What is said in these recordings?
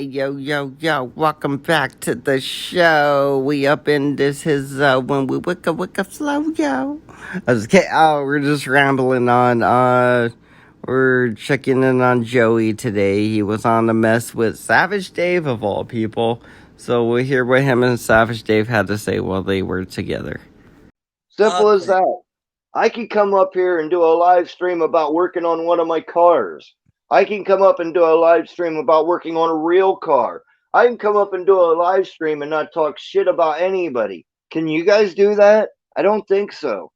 Yo, yo, yo, welcome back to the show. We up in this his when we wake up slow, yo. I was kidding. Oh, we're just rambling on. We're checking in on Joey today. He was on the mess with Savage Dave of all people. So we'll hear what him and Savage Dave had to say while they were together. Simple as Nothing. that. I can come up here and do a live stream about working on one of my cars. I can come up and do a live stream about working on a real car. I can come up and do a live stream and not talk shit about anybody. Can you guys do that? I don't think so.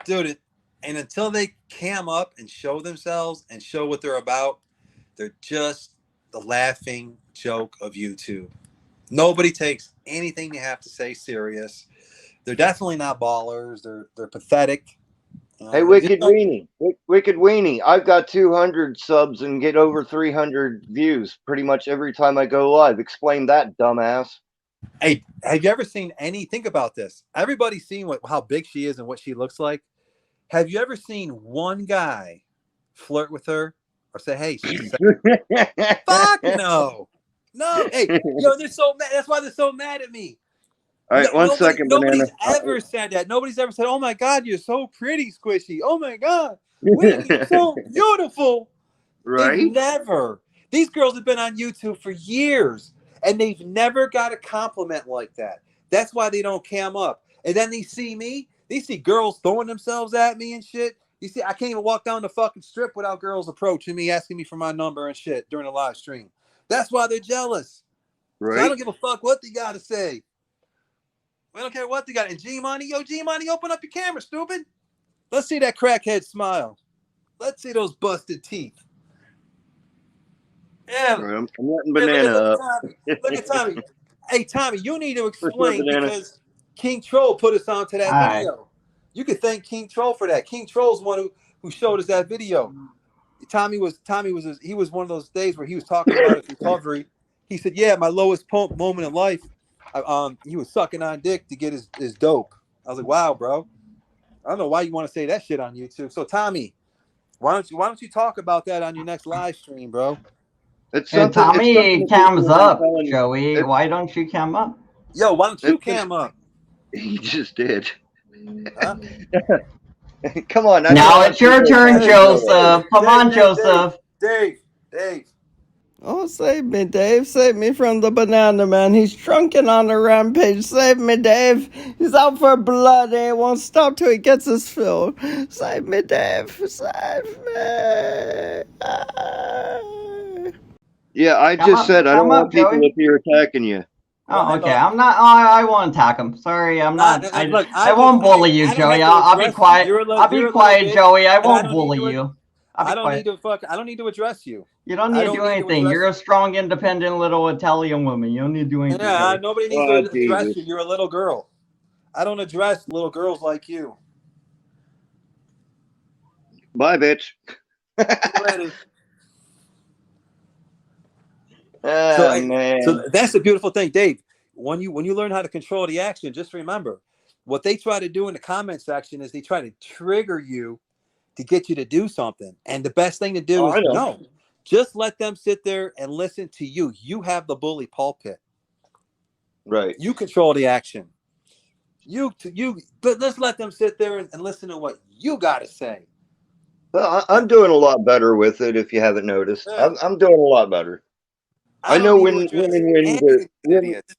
Dude, and until they cam up and show themselves and show what they're about, they're just the laughing joke of YouTube. Nobody takes anything they have to say serious. They're definitely not ballers. They're pathetic. Hey, You Wicked know, Weenie. Wicked Weenie. I've got 200 subs and get over 300 views pretty much every time I go live. Explain that, dumbass. hey, have you ever seen any? Think about this. Everybody's seen how big she is and what she looks like. Have you ever seen one guy flirt with her or say, "Hey, she's fuck no, no"? Hey, yo, they're so mad. That's why they're so mad at me. All right, one second, Nobody's Banana. ever said that. Nobody's ever said, "Oh my God, you're so pretty, Squishy." Oh my God, Winnie, you're so beautiful. They've Right? never. These girls have been on YouTube for years, and they've never got a compliment like that. That's why they don't cam up. And then they see me. They see girls throwing themselves at me and shit. You see, I can't even walk down the fucking strip without girls approaching me, asking me for my number and shit during a live stream. That's why they're jealous. So I Right? don't give a fuck what they got to say. I don't care what they got. And G Money, yo, G Money, open up your camera, stupid. Let's see that crackhead smile. Let's see those busted teeth. Yeah. All right, I'm letting Yeah, Banana look at up. Tommy. Look at Tommy. Hey, Tommy, you need to What's up, explain Banana? because King Troll put us onto that Alright. video. You could thank King Troll for that. King Troll's one who showed us that video. Tommy was he was one of those days where he was talking about his recovery. He said, "Yeah, my lowest moment in life, he was sucking on dick to get his dope." I was like, "Wow, bro. I don't know why you want to say that shit on YouTube." So, Tommy, why don't you talk about that on your next live stream, bro? It's Hey, something. It's something Tommy that people cams have been up, telling. Joey. It, Why don't you cam up? Yo, why don't you it's just cam up? he just did. Huh? Come on, I know Now how it's your people are turn, trying to do it. Joseph. Come on, Joseph. Dave. Oh, save me, Dave. Save me from the banana man. He's drunken on a rampage. Save me, Dave. He's out for blood. He won't stop till he gets his fill. Save me, Dave. Save me. Ah. Yeah, I just said I don't Come up, want people Joey. up here attacking you. Oh, Well, okay. I'm not. I won't attack him. Sorry, I'm not. look, I won't bully you, I don't Joey. have to I'll be address you. quiet. I'll be You're a little quiet, bitch, Joey. I and I won't don't need bully to. you. I'll be quiet. I don't need to address you. You don't I need to don't do need to anything. address You're you. a strong, independent little Italian woman. You don't need to do anything, Yeah, Joey. nobody needs Oh, to address you. Jesus. You're a little girl. I don't address little girls like you. Bye, bitch. See you later. So, Oh, so man. that's the beautiful thing, Dave. When you learn how to control the action, just remember what they try to do in the comment section is they try to trigger you to get you to do something. And the best thing to do Oh, I is know. no, just let them sit there and listen to you. You have the bully pulpit. Right. You control the action. But let's let them sit there and listen to what you got to say. Well, I'm doing a lot better with it. If you haven't noticed, Yeah. I'm doing a lot better. I I don't know need to when address and when any of to these when idiots.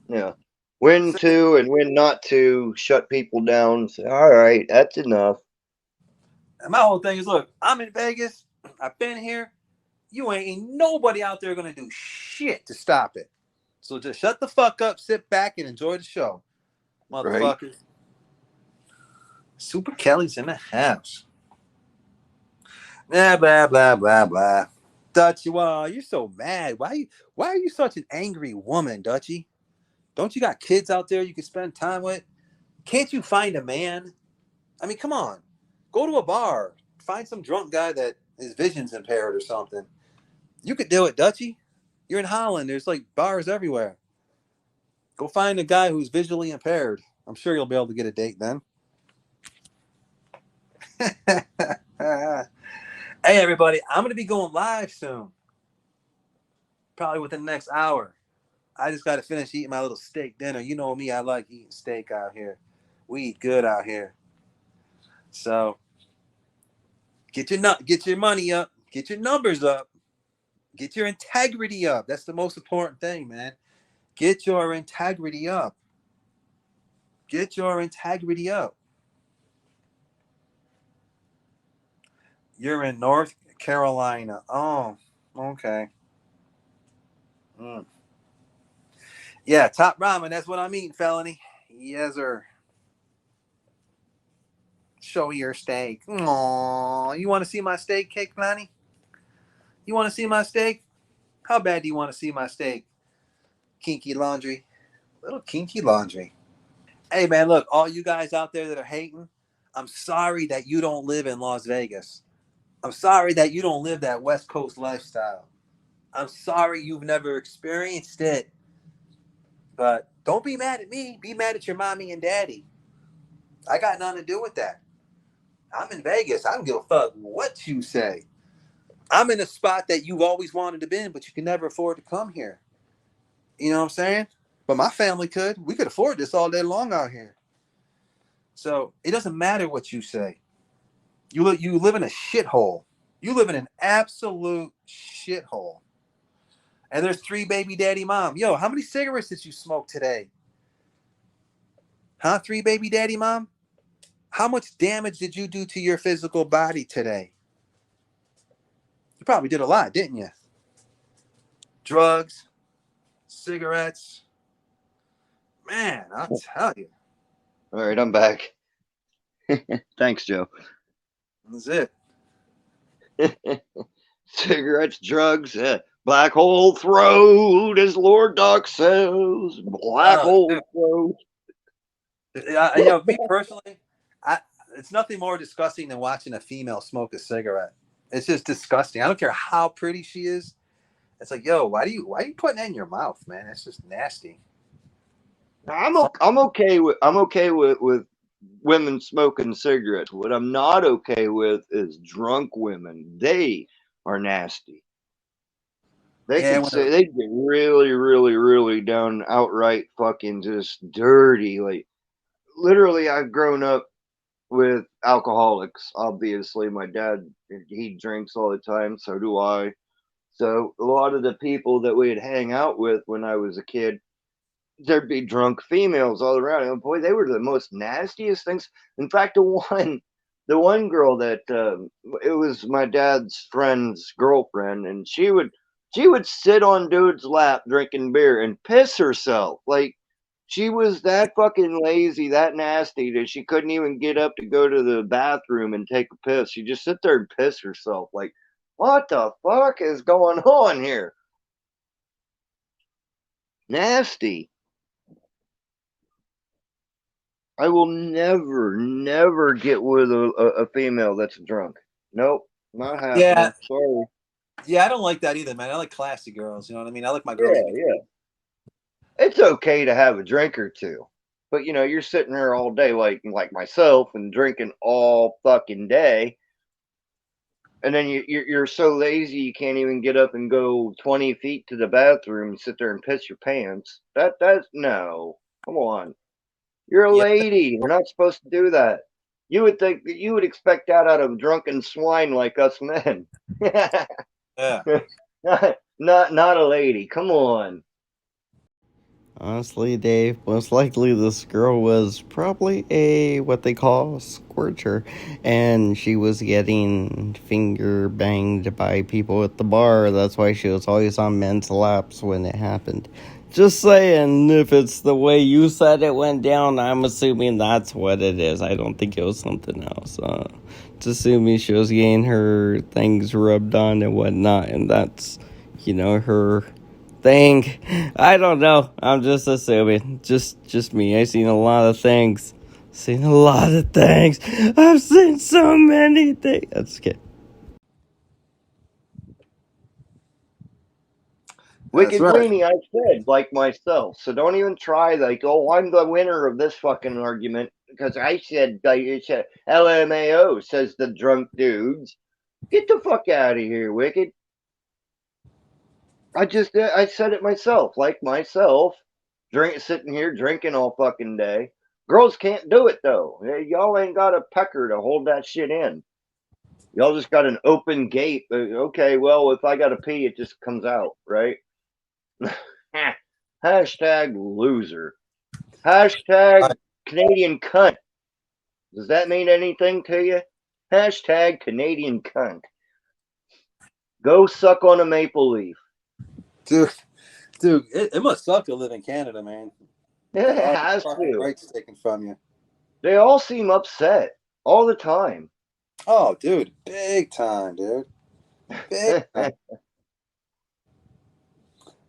yeah when to and when not to shut people down. Say, all right, that's enough. And my whole thing is, look, I'm in Vegas. I've been here. You ain't nobody out there gonna do shit to stop it. So just shut the fuck up, sit back, and enjoy the show, Right. motherfuckers. Super Kelly's in the house. Blah blah blah blah blah. Dutchy, well, you're so mad. Why are you such an angry woman, Dutchy? Don't you got kids out there you can spend time with? Can't you find a man? I mean, come on. Go to a bar. Find some drunk guy that his vision's impaired or something. You could do it, Dutchy. You're in Holland. There's like bars everywhere. Go find a guy who's visually impaired. I'm sure you'll be able to get a date then. Hey, everybody. I'm going to be going live soon. Probably within the next hour. I just got to finish eating my little steak dinner. You know me, I like eating steak out here. We eat good out here. So get your money up, get your numbers up, get your integrity up. That's the most important thing, man. Get your integrity up. Get your integrity up. You're in North Carolina. Oh, okay. Mm. Yeah, top ramen. That's what I'm eating, felony. Yes, sir. Show your steak. Aww. You want to see my steak, Cake Planny? You want to see my steak? How bad do you want to see my steak? Kinky laundry. Little kinky laundry. Hey, man, look, all you guys out there that are hating, I'm sorry that you don't live in Las Vegas. I'm sorry that you don't live that West Coast lifestyle. I'm sorry you've never experienced it. But don't be mad at me. Be mad at your mommy and daddy. I got nothing to do with that. I'm in Vegas. I don't give a fuck what you say. I'm in a spot that you've always wanted to be in, but you can never afford to come here. You know what I'm saying? But my family could. We could afford this all day long out here. So it doesn't matter what you say. You live in a shithole. You live in an absolute shithole. And there's 3 baby daddy mom. Yo, how many cigarettes did you smoke today? Huh? 3 baby daddy mom? How much damage did you do to your physical body today? You probably did a lot, didn't you? Drugs, cigarettes. Man, I'll tell you. All right, I'm back. Thanks, Joe. That's it. Cigarettes, drugs, black hole throat, as Lord Doc says. Black hole throat. Me personally, it's nothing more disgusting than watching a female smoke a cigarette. It's just disgusting. I don't care how pretty she is. It's like, yo, why are you putting that in your mouth, man? It's just nasty. I'm okay with women smoking cigarettes. What I'm not okay with is drunk women. They are nasty. They Yeah, could say they get really, really, really down outright fucking just dirty. Like literally, I've grown up with alcoholics. Obviously, my dad he drinks all the time. So do I. So a lot of the people that we'd hang out with when I was a kid, there'd be drunk females all around. And boy, they were the most nastiest things. In fact, the one girl that it was my dad's friend's girlfriend, and she would sit on dude's lap drinking beer and piss herself. Like she was that fucking lazy, that nasty that she couldn't even get up to go to the bathroom and take a piss. She just sit there and piss herself. Like, what the fuck is going on here? Nasty. I will never, never get with a female that's drunk. Nope, not yeah, happening. Sorry. yeah. I don't like that either, man. I like classy girls. You know what I mean? I like my girls Yeah, to be. yeah. It's okay to have a drink or two, but you're sitting there all day like myself and drinking all fucking day, and then you're so lazy you can't even get up and go 20 feet to the bathroom and sit there and piss your pants. That's no. Come on. You're a Yeah, lady. You're not supposed to do that. You would think that you would expect that out of drunken swine like us men. yeah. not a lady. Come on. Honestly, Dave, most likely this girl was probably a what they call a squirter, and she was getting finger banged by people at the bar. That's why she was always on men's laps when it happened. Just saying, if it's the way you said it went down, I'm assuming that's what it is. I don't think it was something else. Just assuming she was getting her things rubbed on and whatnot, and that's, her thing. I don't know. I'm just assuming. Just me. I've seen a lot of things. Seen a lot of things. I've seen so many things. That's okay. That's Wicked right. Weenie, I said, like myself. So don't even try, like, oh, I'm the winner of this fucking argument because I said, LMAO, says the drunk dudes. Get the fuck out of here, Wicked. I said it myself. Like myself, sitting here drinking all fucking day. Girls can't do it though. Y'all ain't got a pecker to hold that shit in. Y'all just got an open gate. Okay, well, if I got to pee, it just comes out, right? Hashtag loser. I, Hashtag Canadian cunt. Does that mean anything to you? Hashtag Canadian cunt. Go suck on a maple leaf. dude, it must suck to live in Canada, man. It All your has fucking to. rights taken from you. They all seem upset all the time. Oh, dude, big time, dude. Big time.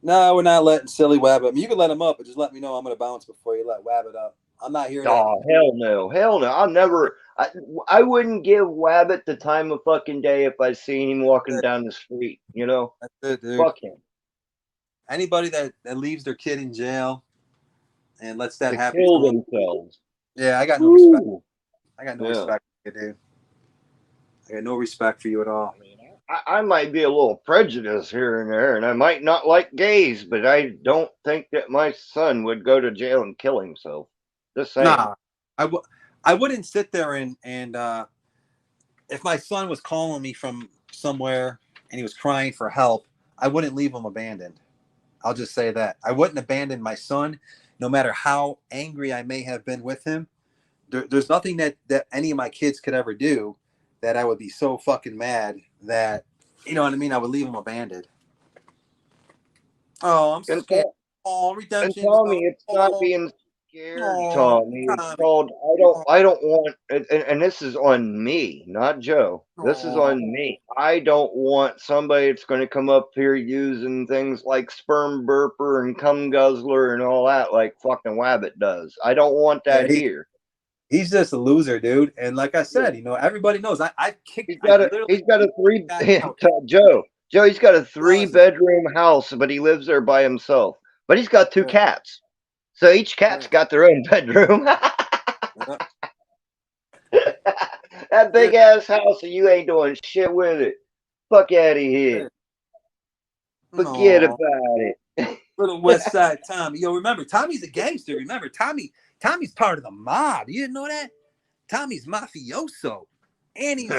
No, we're not letting silly Wabbit. I mean, you can let him up, but just let me know I'm going to bounce before you let Wabbit up. I'm not here to. Oh, hell no. Hell no. I'll never. I wouldn't give Wabbit the time of fucking day if I seen him walking down the street, you know? That's it, dude. Fuck him. Anybody that leaves their kid in jail and lets that To happen to kill them, themselves. yeah, I got no respect. Woo. I got no Yeah. respect for you, dude. I got no respect for you at all. I mean, I might be a little prejudiced here and there, and I might not like gays, but I don't think that my son would go to jail and kill himself. Just saying. Nah, I wouldn't sit there and if my son was calling me from somewhere and he was crying for help, I wouldn't leave him abandoned. I'll just say that. I wouldn't abandon my son, no matter how angry I may have been with him. There's nothing that any of my kids could ever do that I would be so fucking mad that, you know what I mean, I would leave him abandoned. Oh, I'm And, scared. Oh, and redemption is Tommy, over. it's not being scared, Oh, Tommy. It's Tommy. called I don't want and this is on me, not Joe. This is Oh, on me. I don't want somebody that's going to come up here using things like sperm burper and cum guzzler and all that like fucking Wabbit does. I don't want yeah, that here. he's just a loser, dude. And like I Yeah. said, everybody knows He's I got a literally he's got a three got out. Joe. Joe, he's got a three Honestly, bedroom house, but he lives there by himself. But he's got two yeah, cats. So each cat's yeah, got their own bedroom. yeah, That yeah, big ass house and you ain't doing shit with it. Fuck out of here. yeah. Forget No, about it. little West Side Tommy. Yo, remember Tommy's a gangster. Remember Tommy's part of the mob. You didn't know that? Tommy's mafioso, and he's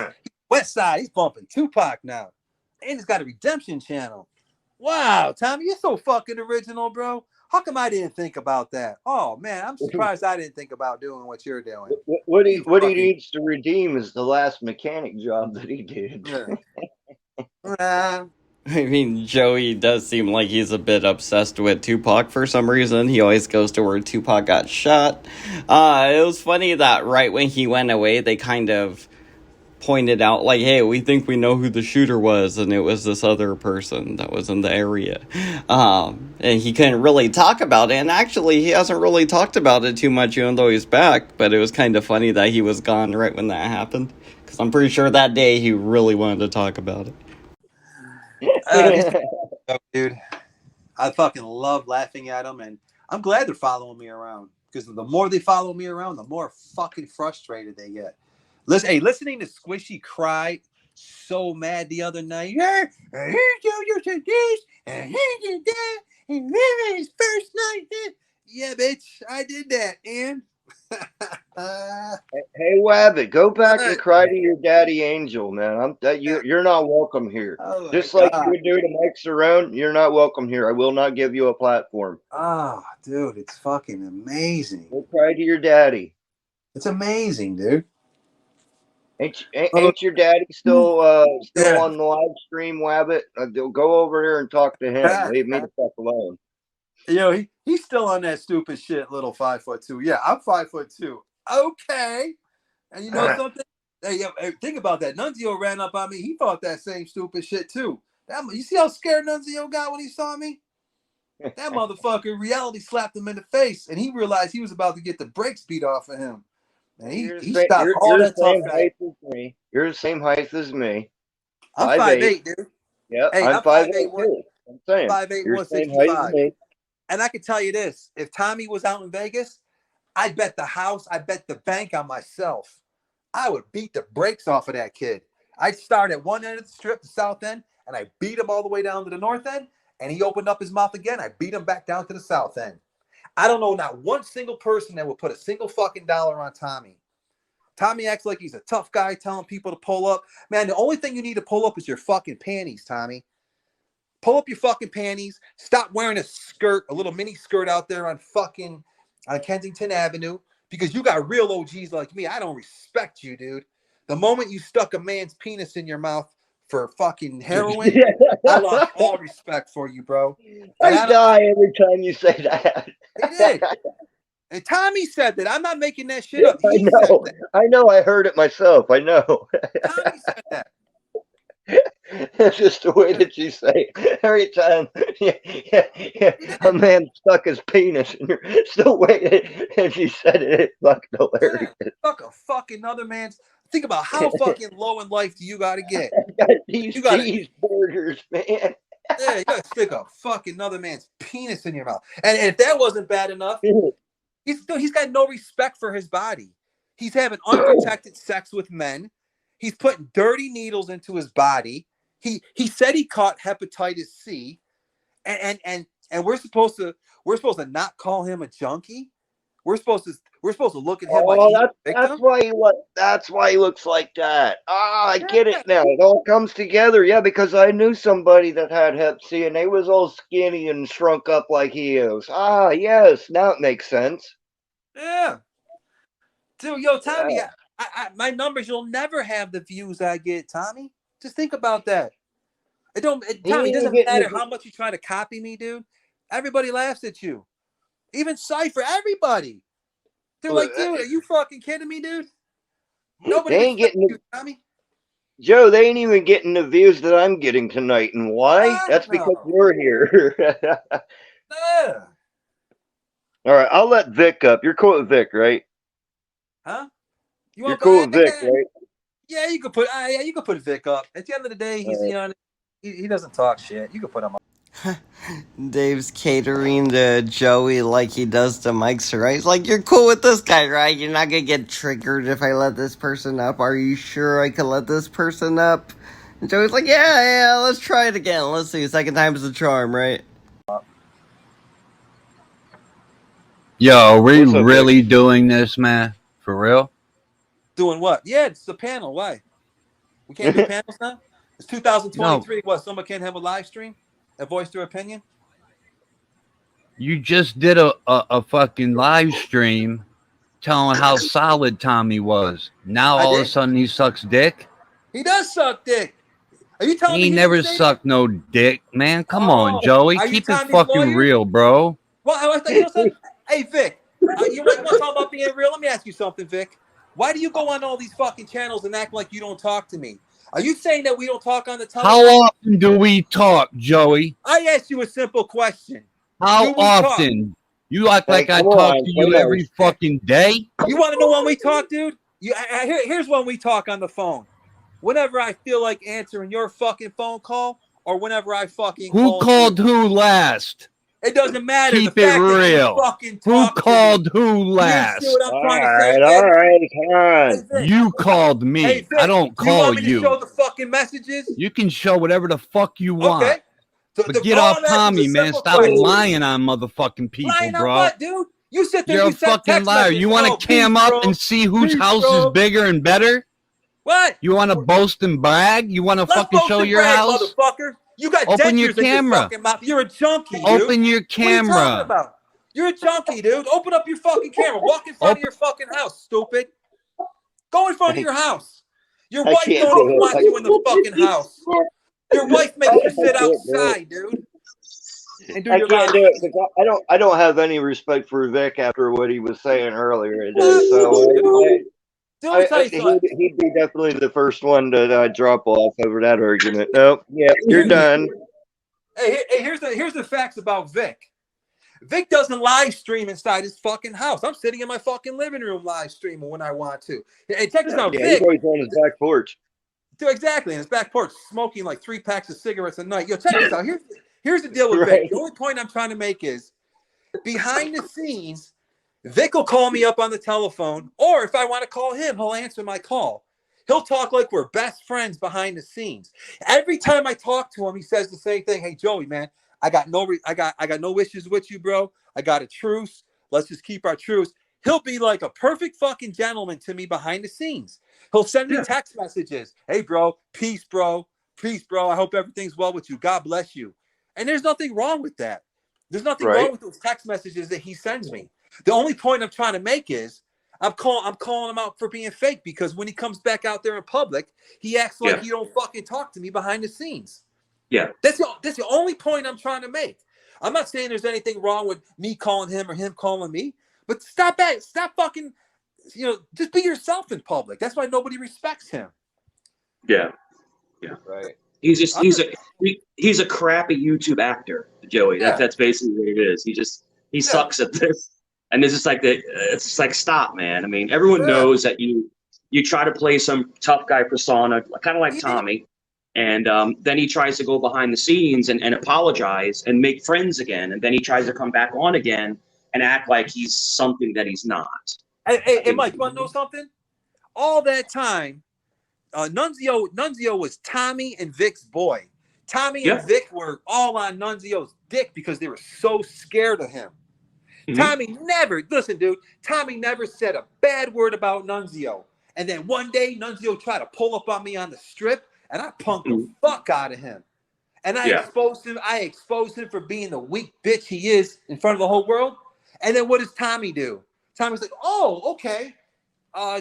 West Side. He's bumping Tupac now, and he's got a redemption channel. Wow, Tommy, you're so fucking original, bro. How come I didn't think about that? Oh man, I'm surprised I didn't think about doing what you're doing. You What he fucking needs to redeem is the last mechanic job that he did. yeah. I mean, Joey does seem like he's a bit obsessed with Tupac for some reason. He always goes to where Tupac got shot. It was funny that right when he went away, they kind of pointed out, like, hey, we think we know who the shooter was, and it was this other person that was in the area. And he couldn't really talk about it, and actually, he hasn't really talked about it too much, even though he's back, but it was kind of funny that he was gone right when that happened, because I'm pretty sure that day he really wanted to talk about it. These dude, I fucking love laughing at them, and I'm glad they're following me around because the more they follow me around, the more fucking frustrated they get. Listening to Squishy cry so mad the other night. Yeah, and you said this, and he did that, and then his first night. Yeah, bitch, I did that, and Hey Wabbit, go back and cry to your daddy Angel, man. You're not welcome here. oh my Just like you god. would do to Mike Cerrone, you're not welcome here. I will not give you a platform. Oh, dude, it's fucking amazing. Go cry to your daddy. It's amazing, dude. Ain't your daddy still Yeah. on the live stream, Wabbit? Go over here and talk to him. Leave me the fuck alone. He's still on that stupid shit, little 5'2". Yeah, I'm 5'2". Okay. And you know something? Hey, think about that. Nunzio ran up on me. He thought that same stupid shit too. You see how scared Nunzio got when he saw me? That motherfucker reality slapped him in the face, and he realized he was about to get the brakes beat off of him. And he stopped all You're the that tough same guy. height as me. You're the same height as me. I'm 5'8". 5'8", dude. Yep, Hey, I'm I'm 5'8" 5'8", too. I'm saying 5'8", you're the same height as 165. me. And I can tell you this: if Tommy was out in Vegas, I'd bet the house, I bet the bank on myself. I would beat the brakes off of that kid. I'd start at one end of the strip, the south end, and I beat him all the way down to the north end, and he opened up his mouth again, I beat him back down to the south end. I don't know not one single person that would put a single fucking dollar on Tommy. Tommy acts like he's a tough guy telling people to pull up. Man, the only thing you need to pull up is your fucking panties, Tommy. Pull up your fucking panties. Stop wearing a skirt, a little mini skirt out there on Kensington Avenue, because you got real OGs like me. I don't respect you, dude. The moment you stuck a man's penis in your mouth for fucking heroin, I lost all respect for you, bro. I die every time you say that. He did. And Tommy said that. I'm not making that shit up. I know. I know. I heard it myself. I know. Tommy said that. It's just the way that you say it. Every time a man stuck his penis and you're still waiting and you said it, it's fucking hilarious. Yeah, fuck a fucking other man's. Think about how fucking low in life do you got to get? You got cheeseburgers, man. Yeah, you got to stick a fucking another man's penis in your mouth. And if that wasn't bad enough, he's got no respect for his body. He's having unprotected sex with men. He's putting dirty needles into his body. He said he caught hepatitis C, and we're supposed to not call him a junkie. We're supposed to look at him like that's why he looks like that. I get it now. It all comes together. Yeah, because I knew somebody that had Hep C and they was all skinny and shrunk up like he is. Yes, now it makes sense. Yeah. Dude, yo, Tommy, yeah. My numbers, you'll never have the views I get, Tommy. Just think about that. Tommy, it doesn't matter how much you try to copy me, dude. Everybody laughs at you. Even Cypher, everybody. They're like, dude, are you fucking kidding me, dude? Nobody ain't getting you, Tommy. Joe, they ain't even getting the views that I'm getting tonight. And why? That's because we're here. Yeah. All right, I'll let Vic up. You're cool with Vic, right? Huh? You're cool with Vic, right? Yeah, you could put Vic up. At the end of the day, he doesn't talk shit. You could put him up. Dave's catering to Joey like he does to Mike's, right? He's like, you're cool with this guy, right? You're not gonna get triggered if I let this person up. Are you sure I can let this person up? And Joey's like, yeah, let's try it again. Let's see. Second time's the charm, right? Yo, are we really doing this, man? For real? Doing what? Yeah, it's the panel. Why? We can't do panels now? It's 2023. No. What? Someone can't have a live stream and voice their opinion? You just did a fucking live stream telling how solid Tommy was. Now all of a sudden he sucks dick? He does suck dick. Are you telling me he never sucked no dick, man? Come on, Joey. Keep it fucking real, bro. Well, hey, Vic, you want to talk about being real? Let me ask you something, Vic. Why do you go on all these fucking channels and act like you don't talk to me? Are you saying that we don't talk on the telephone? How often do we talk, Joey? I asked you a simple question. How often? You act like I talk to you every fucking day? You want to know when we talk, dude? Here's when we talk on the phone. Whenever I feel like answering your fucking phone call, or whenever I fucking Who called who last? It doesn't matter. Keep it real. Who called who last? All right, come on. You called me. Hey, Vic, I don't call you. You want me to show the fucking messages? You can show whatever the fuck you want. Okay. But get off Tommy, man. Stop lying on motherfucking people, lying bro. On what, dude? You sit there. You're a fucking liar. You want to cam up and see whose house is bigger and better? What? You want to boast and brag? You want to fucking show your house? Motherfucker. You got open your camera. In your mouth. You're a junkie, dude. Open your camera. What are you talking about? You're a junkie, dude. Open up your fucking camera. Walk in front of your fucking house, stupid. Go in front of your house. Your wife don't even want you in the fucking house. Your wife makes you sit outside, dude. I can't do it because I don't have any respect for Vic after what he was saying earlier today. So he'd be definitely the first one to drop off over that argument. Nope. Yeah, you're done. Hey, here's the facts about Vic. Vic doesn't live stream inside his fucking house. I'm sitting in my fucking living room live streaming when I want to. Hey, check this out, Vic. He's always on his back porch. Dude, exactly, in his back porch, smoking like 3 packs of cigarettes a night. Yo, check this out. Here's the deal with Vic. The only point I'm trying to make is, behind the scenes, Vic will call me up on the telephone, or if I want to call him, he'll answer my call. He'll talk like we're best friends behind the scenes. Every time I talk to him, he says the same thing. Hey, Joey, man, I got no issues with you, bro. I got a truce. Let's just keep our truce. He'll be like a perfect fucking gentleman to me behind the scenes. He'll send me text messages. Hey, bro. Peace, bro. Peace, bro. I hope everything's well with you. God bless you. And there's nothing wrong with that. There's nothing wrong with those text messages that he sends me. The only point I'm trying to make is I'm calling him out for being fake, because when he comes back out there in public, he acts like he don't fucking talk to me behind the scenes. Yeah. That's the only point I'm trying to make. I'm not saying there's anything wrong with me calling him or him calling me, but stop fucking, just be yourself in public. That's why nobody respects him. Yeah. Yeah. Right. He's a crappy YouTube actor, Joey. That's basically what it is. He sucks at this. And it's just like it's just like, stop, man. I mean, everyone knows that you try to play some tough guy persona, kind of like Tommy. And then he tries to go behind the scenes and apologize and make friends again. And then he tries to come back on again and act like he's something that he's not. Hey, Mike, you want to know something? All that time, Nunzio was Tommy and Vic's boy. Tommy and Vic were all on Nunzio's dick because they were so scared of him. Tommy never said a bad word about Nunzio. And then one day, Nunzio tried to pull up on me on the strip, and I punked the fuck out of him. And I exposed him. I exposed him for being the weak bitch he is in front of the whole world. And then what does Tommy do? Tommy's like, oh, okay.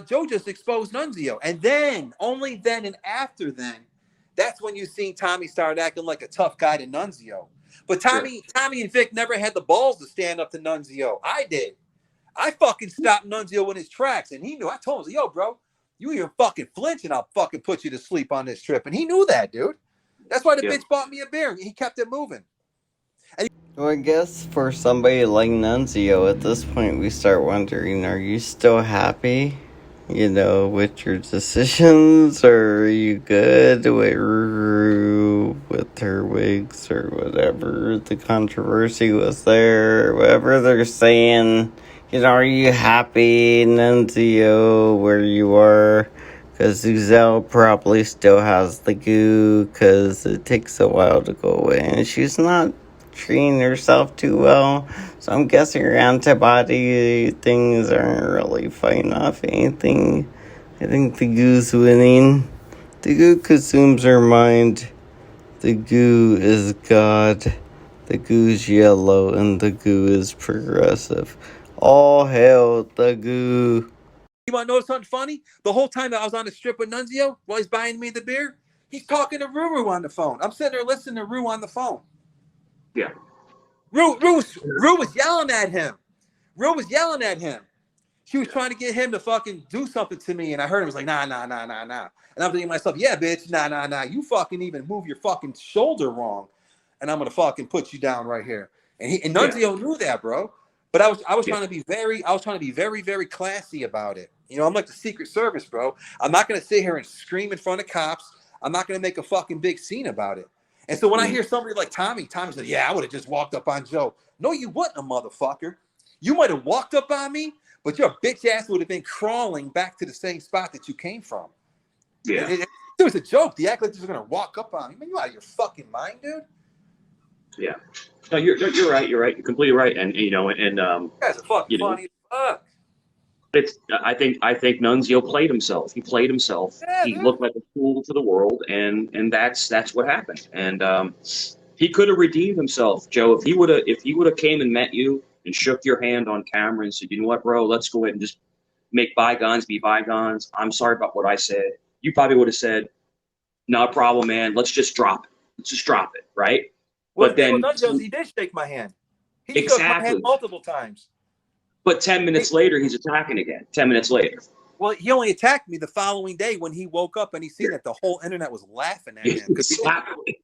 Joe just exposed Nunzio. And then, only then and after then, that's when you seen Tommy start acting like a tough guy to Nunzio. But Tommy and Vic never had the balls to stand up to Nunzio. I did. I fucking stopped Nunzio in his tracks, and he knew. I told him, yo, bro, you even fucking flinch, and I'll fucking put you to sleep on this trip. And he knew that, dude. That's why the bitch bought me a beer. He kept it moving. Well, I guess for somebody like Nunzio, at this point, we start wondering, are you still happy, with your decisions? Or are you good with her wigs or whatever the controversy was there? Whatever they're saying, are you happy, Nunzio, where you are? Because Zuzel probably still has the goo, because it takes a while to go away, and she's not treating herself too well, so I'm guessing her antibody things aren't really fighting off anything. I think the goo's winning. The goo consumes her mind. The goo is God. The goo's yellow, and the goo is progressive. All hail the goo. You want to know something funny? The whole time that I was on the strip with Nunzio, while he's buying me the beer, he's talking to Ruru on the phone. I'm sitting there listening to Ruru on the phone. Yeah. Rue was yelling at him. She was trying to get him to fucking do something to me, and I heard him was like, nah. And I'm thinking to myself, yeah, bitch, nah. You fucking even move your fucking shoulder wrong, and I'm gonna fucking put you down right here. And Nunzio knew that, bro. But I was trying to be very, very classy about it. I'm like the Secret Service, bro. I'm not gonna sit here and scream in front of cops. I'm not gonna make a fucking big scene about it. And so when I hear somebody like Tommy said, yeah, I would have just walked up on Joe. No, you wouldn't, motherfucker. You might have walked up on me, but your bitch ass would have been crawling back to the same spot that you came from. Yeah. It was a joke. The act like they're going to walk up on me. Man, you out of your fucking mind, dude? Yeah. No, you're right. You're right. You're completely right. And, you guys are fucking funny as fuck. I think Nunzio played himself. He played himself. Yeah, he dude. looked like a fool to the world, and that's what happened. And he could have redeemed himself, Joe, if he would have came and met you and shook your hand on camera and said, you know what, bro, let's go ahead and just make bygones be bygones. I'm sorry about what I said. You probably would have said, no problem, man. Let's just drop it. Right? Well, but then he did shake my hand. He exactly. shook my hand multiple times. But 10 minutes later, he's attacking again. 10 minutes later. Well, he only attacked me the following day when he woke up and he seen that the whole internet was laughing at him. Exactly.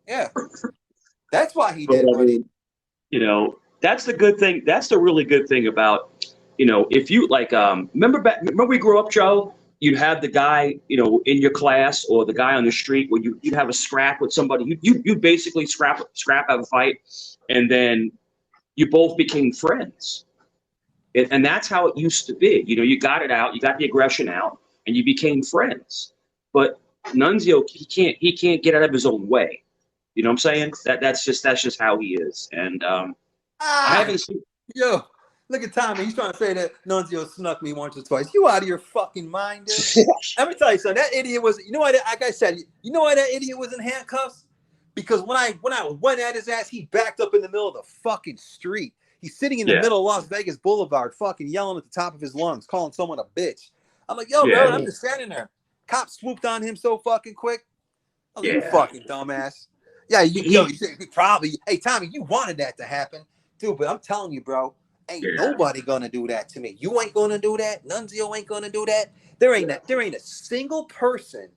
Yeah. That's why he did it. That's the good thing. That's the really good thing about, if you remember we grew up, Joe, you'd have the guy, in your class or the guy on the street where you'd have a scrap with somebody. You basically scrap have a fight, and then you both became friends. And that's how it used to be. You got it out, you got the aggression out, and you became friends. But Nunzio, he can't get out of his own way. You know what I'm saying? That's just how he is. And I haven't seen. Yo, look at Tommy. He's trying to say that Nunzio snuck me once or twice. You out of your fucking mind, dude? Let me tell you something. That idiot was. You know what? Like I said, you know why that idiot was in handcuffs? Because when I went at his ass, he backed up in the middle of the fucking street. He's sitting in the middle of Las Vegas Boulevard, fucking yelling at the top of his lungs, calling someone a bitch. I'm like, yo, bro, I'm just standing there. Cops swooped on him so fucking quick. I was like, you fucking dumbass. Yeah, you probably. Hey, Tommy, you wanted that to happen, dude. But I'm telling you, bro, ain't nobody gonna do that to me. You ain't gonna do that. Nunzio ain't gonna do that. There ain't a single person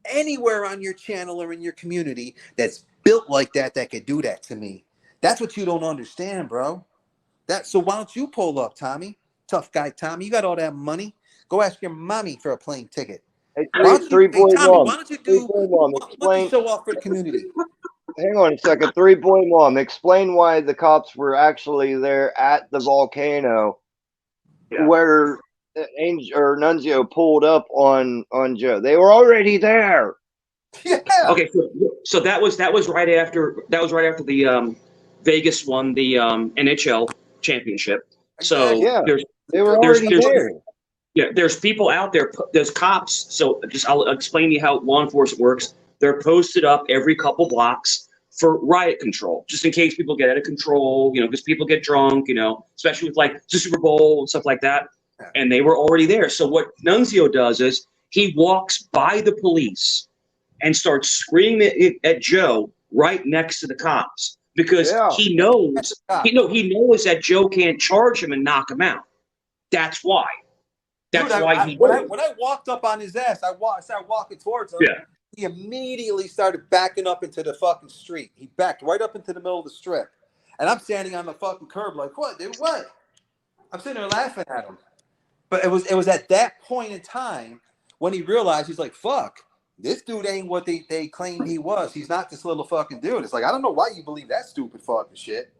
anywhere on your channel or in your community that's built like that could do that to me. That's what you don't understand, bro. So why don't you pull up, Tommy? Tough guy, Tommy. You got all that money. Go ask your mommy for a plane ticket. Hey, Tommy, why don't you do explain, show off for the community? Hang on a second. 3-Boy Mom, explain why the cops were actually there at the volcano where Angel or Nunzio pulled up on Joe. They were already there. Yeah. Okay, so that was right after the Vegas won the NHL championship. So they were already there. Yeah, there's people out there. There's cops. So I'll explain to you how law enforcement works. They're posted up every couple blocks for riot control, just in case people get out of control. Because people get drunk. Especially with like the Super Bowl and stuff like that. And they were already there. So what Nunzio does is he walks by the police and starts screaming at Joe right next to the cops because he knows that Joe can't charge him and knock him out. That's why. That's why when I walked up on his ass, I started walking towards him. Yeah. He immediately started backing up into the fucking street. He backed right up into the middle of the strip. And I'm standing on the fucking curb like, what, dude, what? I'm sitting there laughing at him. But it was at that point in time when he realized, he's like, fuck, this dude ain't what they claimed he was. He's not this little fucking dude. It's like, I don't know why you believe that stupid fucking shit.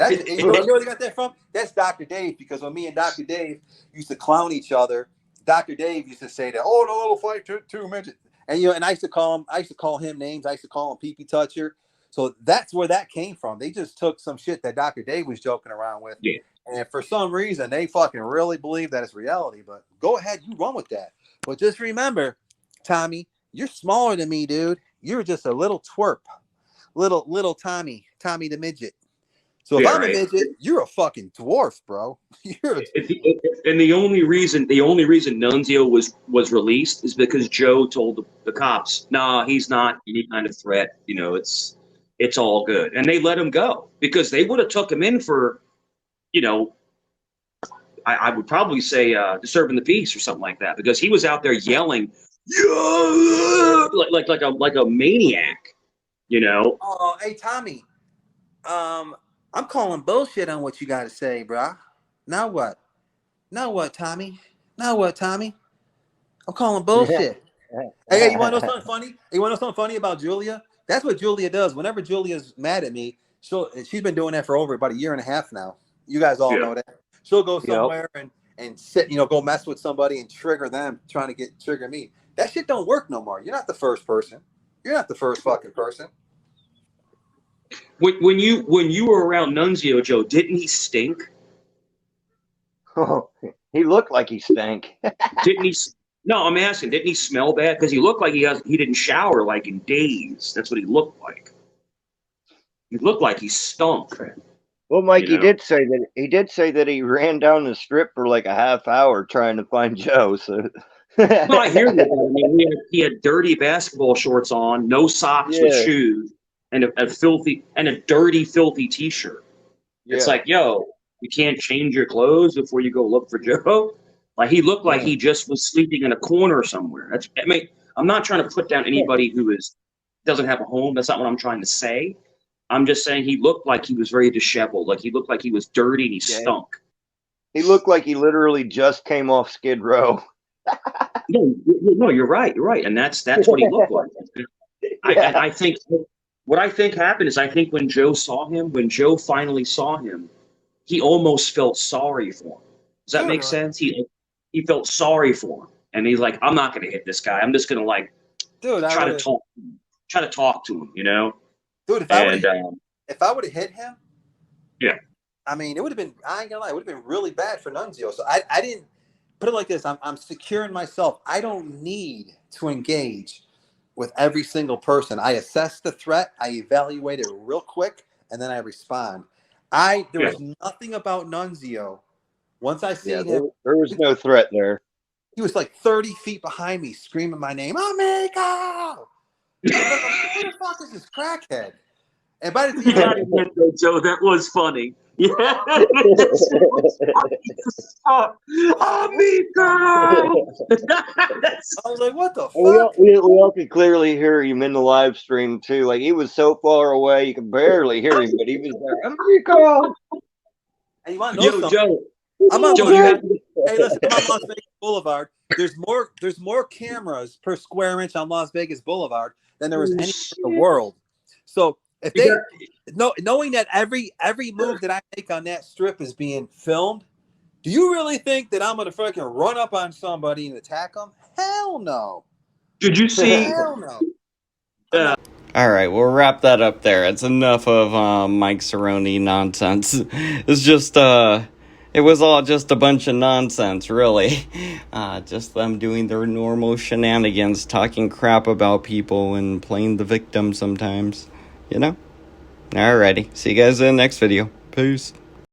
You know where they got that from? That's Dr. Dave, because when me and Dr. Dave used to clown each other, Dr. Dave used to say that, oh, the little fight two midget. And and I used to call him names. I used to call him Pee-Pee Toucher. So that's where that came from. They just took some shit that Dr. Dave was joking around with. Yeah. And for some reason, they fucking really believe that it's reality. But go ahead, you run with that. But just remember, Tommy, you're smaller than me, dude. You're just a little twerp. Little Tommy the midget. So if I'm a midget, you're a fucking dwarf, bro. And the only reason Nunzio was released is because Joe told the cops, "Nah, he's not any kind of threat. It's all good," and they let him go because they would have took him in for, I would probably say disturbing the peace or something like that because he was out there yelling, yeah, like a maniac, Oh, hey Tommy, I'm calling bullshit on what you got to say, bro. Now what? Tommy? I'm calling bullshit. Hey, you want to know something funny? You want to know something funny about Julia? That's what Julia does. Whenever Julia's mad at me, she's been doing that for over about a year and a half now. You guys all know that. She'll go somewhere and sit, go mess with somebody and trigger them, trying to trigger me. That shit don't work no more. You're not the first person. You're not the first fucking person. When you were around Nunzio, Joe, didn't he stink? Oh, he looked like he stank. Didn't he? No, I'm asking. Didn't he smell bad? Because he looked like he didn't shower like in days. That's what he looked like. He looked like he stunk. Well, Mike, he did say that he ran down the strip for like a half hour trying to find Joe. So. Well, I hear that. I mean, he had dirty basketball shorts on, no socks with shoes, and a dirty, filthy T-shirt. Yeah. It's like, yo, you can't change your clothes before you go look for Joe. Like he looked like he just was sleeping in a corner somewhere. I'm not trying to put down anybody who doesn't have a home. That's not what I'm trying to say. I'm just saying he looked like he was very disheveled. Like he looked like he was dirty and he stunk. He looked like he literally just came off Skid Row. No, you're right. You're right, and that's what he looked like. I think what I think happened is I think when Joe finally saw him, he almost felt sorry for him. Does that make sense? He felt sorry for him, and he's like, I'm not going to hit this guy. I'm just going to try to talk to him. Dude, if I would have hit him, yeah. I mean, it would have been. I ain't gonna lie, it would have been really bad for Nunzio. So I didn't put it like this. I'm secure in myself. I don't need to engage with every single person. I assess the threat, I evaluate it real quick, and then I respond. There was nothing about Nunzio. Once I seen him, there was no threat there. He was like 30 feet behind me, screaming my name, Amigo! Who the fuck is this crackhead? And by the time you gotta admit though, Joe, that was funny. Yeah, Amigo! I was like, what the fuck? We all could clearly hear him in the live stream too. Like, he was so far away you could barely hear him, but he was there. Amigo! And you want to know something? Joe. I'm on Joe, Hey, listen, I'm on Las Vegas Boulevard. There's more cameras per square inch on Las Vegas Boulevard than there was anywhere in the world. So if they knowing that every move that I make on that strip is being filmed, do you really think that I'm gonna fucking run up on somebody and attack them? Hell no. Did you see? Hell no. All right, we'll wrap that up there. It's enough of Mike Cerrone nonsense. It's just it was all just a bunch of nonsense, really. Just them doing their normal shenanigans, talking crap about people and playing the victim sometimes, you know? Alrighty, see you guys in the next video. Peace.